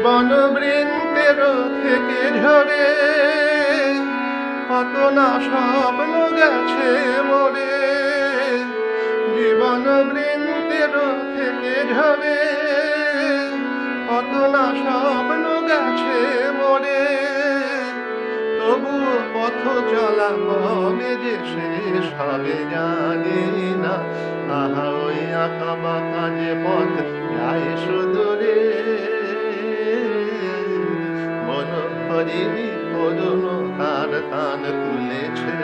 জীবন বৃন্তের থেকে ঝরে কত না স্বপ্ন গেছে মরে। জীবন বৃন্তের থেকে ঝরে কত না স্বপ্ন গেছে মরে। তবু পথ চলা কবে যে শেষ হবে জানি না। আহা ওই আঁকা বাঁকা যে পথ যায় সুদূরে। মন হরিণী করুণ তার কান তুলেছে।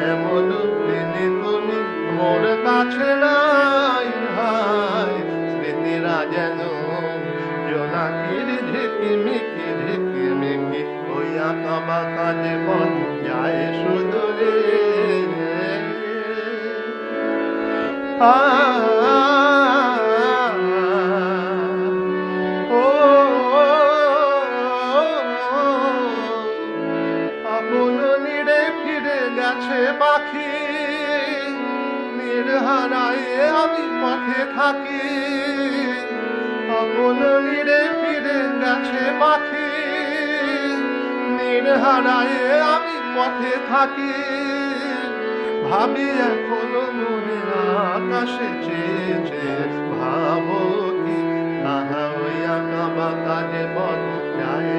এমন দিনে তুমি মোর কাছে নাই। হায় স্মৃতিরা যেন জোনাকির ঝিকিমিকি ঝিকিমিকি। ওই আঁকা বাঁকা যে পথ যায় সুদূরে। আপন নিড়ে ফিরে গেছে পাখি, নির্হারায় আমি পথে থাকি। আপন নিড়ে ফিরে গেছে পাখি, নির্হারায় আমি পথে থাকি। ভাবি এখনো মনে আকাশে চেয়েছে ভাবো কি। আহা ওই আঁকা বাঁকা যে পথ যায়